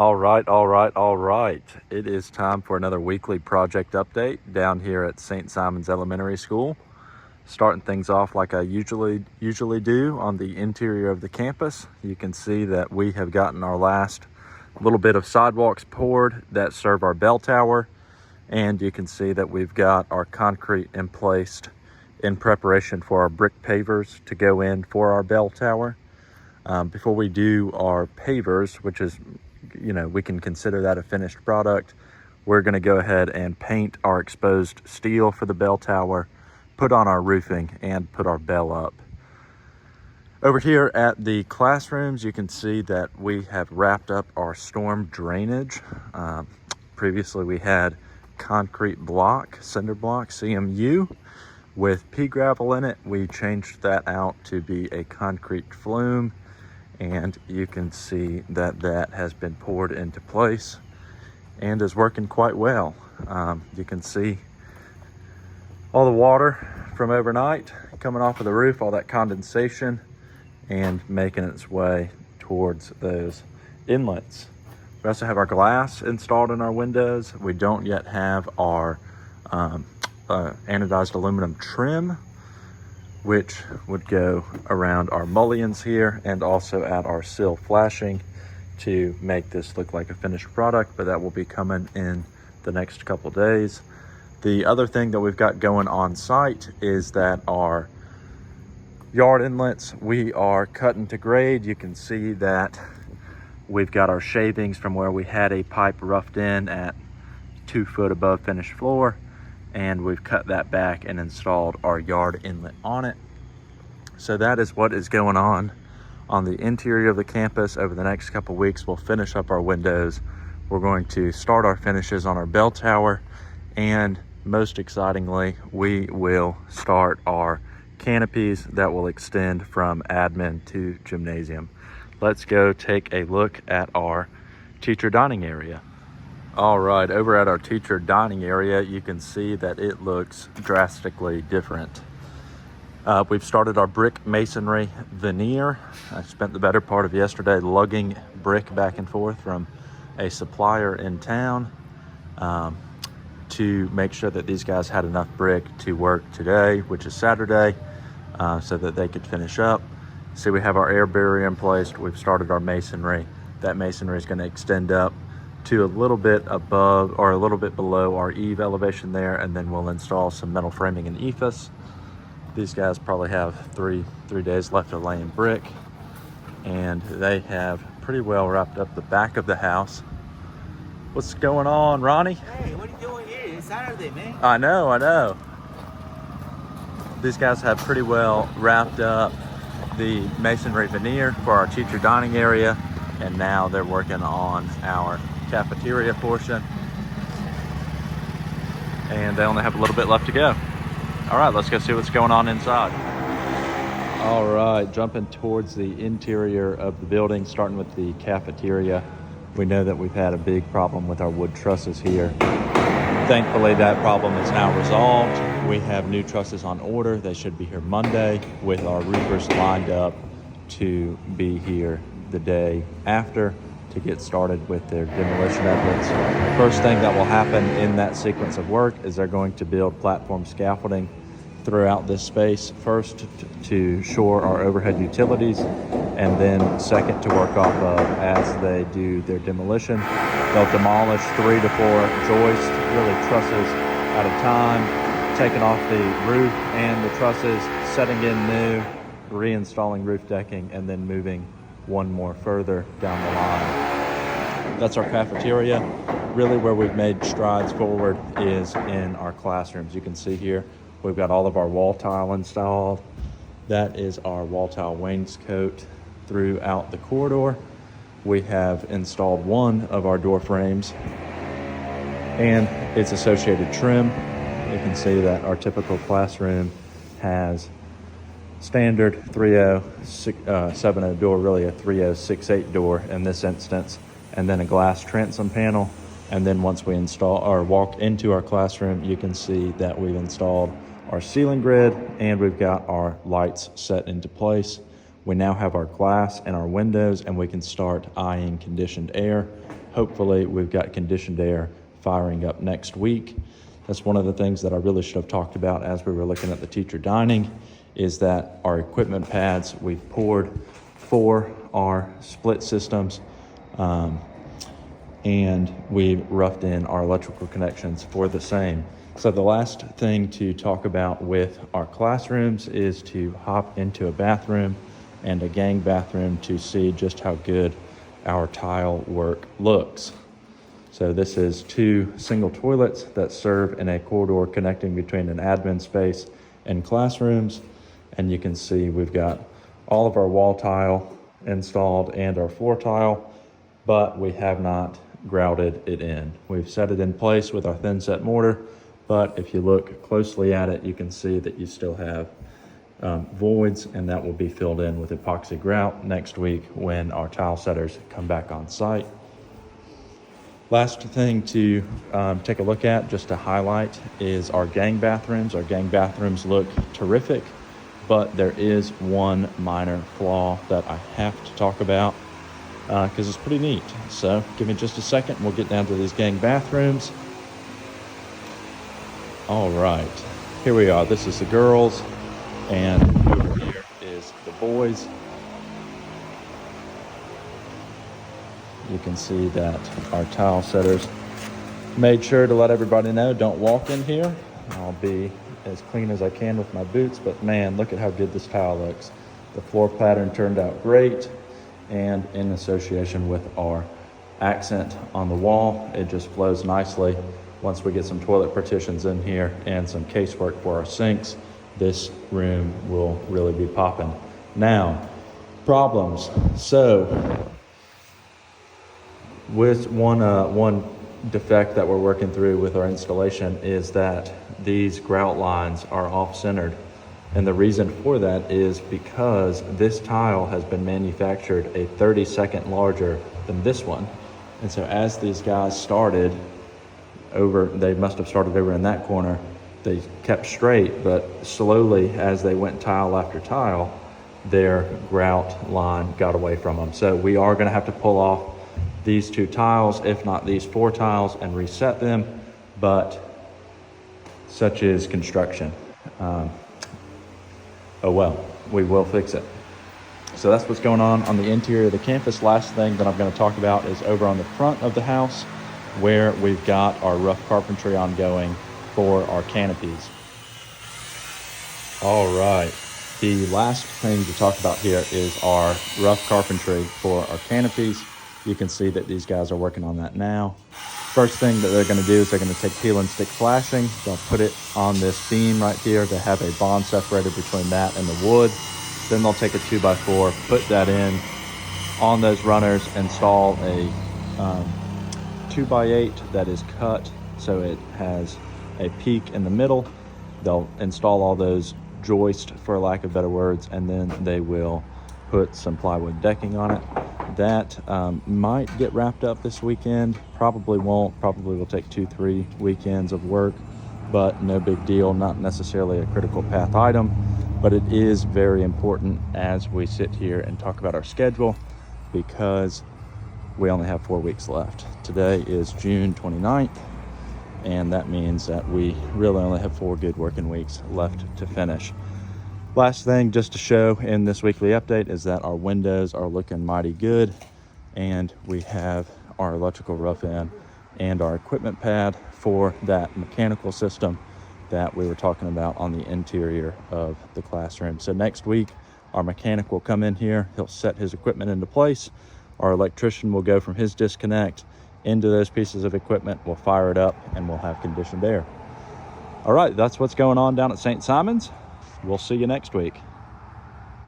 All right. It is time for another weekly project update down here at St. Simon's Elementary School. Starting things off like I usually do on the interior of the campus. You can see that we have gotten our last little bit of sidewalks poured that serve our bell tower. And you can see that we've got our concrete in place in preparation for our brick pavers to go in for our bell tower. Before we do our pavers, which is, we can consider that a finished product, we're going to go ahead and paint our exposed steel for the bell tower, put on our roofing, and put our bell up. Over here at the classrooms, you can see that we have wrapped up our storm drainage. Previously, we had concrete block, cinder block, CMU, with pea gravel in it. We changed that out to be a concrete flume, and you can see that that has been poured into place and is working quite well. You can see all the water from overnight coming off of the roof, all that condensation, and making its way towards those inlets. We also have our glass installed in our windows. We don't yet have our anodized aluminum trim, which would go around our mullions here and also at our sill flashing to make this look like a finished product, but that will be coming in the next couple days. The other thing that we've got going on site is that our yard inlets, we are cutting to grade. You can see that we've got our shavings from where we had a pipe roughed in at 2 foot above finished floor, and we've cut that back and installed our yard inlet on it. So that is what is going on the interior of the campus. Over the next couple weeks, we'll finish up our windows. We're going to start our finishes on our bell tower, and most excitingly, we will start our canopies that will extend from admin to gymnasium. Let's go take a look at our teacher dining area. All right, over at our teacher dining area, you can see that it looks drastically different. We've started our brick masonry veneer. I spent the better part of yesterday lugging brick back and forth from a supplier in town to make sure that these guys had enough brick to work today, which is Saturday, so that they could finish up. See, we have our air barrier in place. We've started our masonry. That masonry is going to extend up to a little bit above or a little bit below our eave elevation there, and then we'll install some metal framing and ephes. These guys probably have three days left of laying brick, and they have pretty well wrapped up the back of the house. What's going on, Ronnie? Hey, what are you doing here? It's Saturday, man. I know. These guys have pretty well wrapped up the masonry veneer for our teacher dining area, and now they're working on our cafeteria portion, and they only have a little bit left to go. All right, let's go see what's going on inside. All right, jumping towards the interior of the building, starting with the cafeteria. We know that we've had a big problem with our wood trusses here. Thankfully, that problem is now resolved. We have new trusses on order. They should be here Monday, with our roofers lined up to be here the day after to get started with their demolition efforts. First thing that will happen in that sequence of work is they're going to build platform scaffolding throughout this space, first to shore our overhead utilities, and then second to work off of as they do their demolition. They'll demolish 3 to 4 joists, really trusses at a time, taking off the roof and the trusses, setting in new, reinstalling roof decking, and then moving one more further down the line. That's our cafeteria. Really where we've made strides forward is in our classrooms. You can see here we've got all of our wall tile installed. That is our wall tile wainscot throughout the corridor. We have installed one of our door frames and its associated trim. You can see that our typical classroom has standard 3070 door, really a 3068 door in this instance, and then a glass transom panel. And then once we install or walk into our classroom, you can see that we've installed our ceiling grid and we've got our lights set into place. we now have our glass and our windows, and we can start eyeing conditioned air. Hopefully we've got conditioned air firing up next week. That's one of the things that I really should have talked about as we were looking at the teacher dining, is that our equipment pads we've poured for our split systems, and we've roughed in our electrical connections for the same. So the last thing to talk about with our classrooms is to hop into a bathroom and a gang bathroom to see just how good our tile work looks. So this is 2 single toilets that serve in a corridor connecting between an admin space and classrooms. And you can see we've got all of our wall tile installed and our floor tile, but we have not grouted it in. We've set it in place with our thin set mortar, but if you look closely at it, you can see that you still have voids, and that will be filled in with epoxy grout next week when our tile setters come back on site. Last thing to take a look at, just to highlight, is our gang bathrooms. Our gang bathrooms look terrific, but there is one minor flaw that I have to talk about because it's pretty neat. So give me just a second and we'll get down to these gang bathrooms. All right, here we are. This is the girls, and over here is the boys. You can see that our tile setters made sure to let everybody know, don't walk in here. I'll be as clean as I can with my boots, but man, look at how good this tile looks. The floor pattern turned out great, and in association with our accent on the wall, it just flows nicely. Once we get some toilet partitions in here and some casework for our sinks, this room will really be popping. Now, problems. So with one defect that we're working through with our installation is that these grout lines are off-centered. And the reason for that is because this tile has been manufactured a 32nd larger than this one. And so as these guys started over, they must have started over in that corner, they kept straight, but slowly as they went tile after tile, their grout line got away from them. So we are gonna have to pull off these 2 tiles, if not these 4 tiles, and reset them, but such is construction. Oh well, we will fix it. So that's what's going on the interior of the campus. Last thing that I'm going to talk about is over on the front of the house, where we've got our rough carpentry ongoing for our canopies. All right, the last thing to talk about here is our rough carpentry for our canopies. You can see that these guys are working on that now. First thing that they're going to do is they're going to take peel and stick flashing. They'll put it on this beam right here to have a bond separator between that and the wood. Then they'll take a 2x4, put that in on those runners, install a 2x8 that is cut so it has a peak in the middle. They'll install all those joists, for lack of better words, and then they will put some plywood decking on it. That might get wrapped up this weekend. Probably won't. Probably will take 2-3 weekends of work, but no big deal. Not necessarily a critical path item, but it is very important as we sit here and talk about our schedule, because we only have 4 weeks left. Today is June 29th, and that means that we really only have 4 good working weeks left to finish. Last thing just to show in this weekly update is that our windows are looking mighty good, and we have our electrical rough in and our equipment pad for that mechanical system that we were talking about on the interior of the classroom. So next week, our mechanic will come in here, he'll set his equipment into place. Our electrician will go from his disconnect into those pieces of equipment, we'll fire it up, and we'll have conditioned air. All right, that's what's going on down at St. Simon's. We'll see you next week.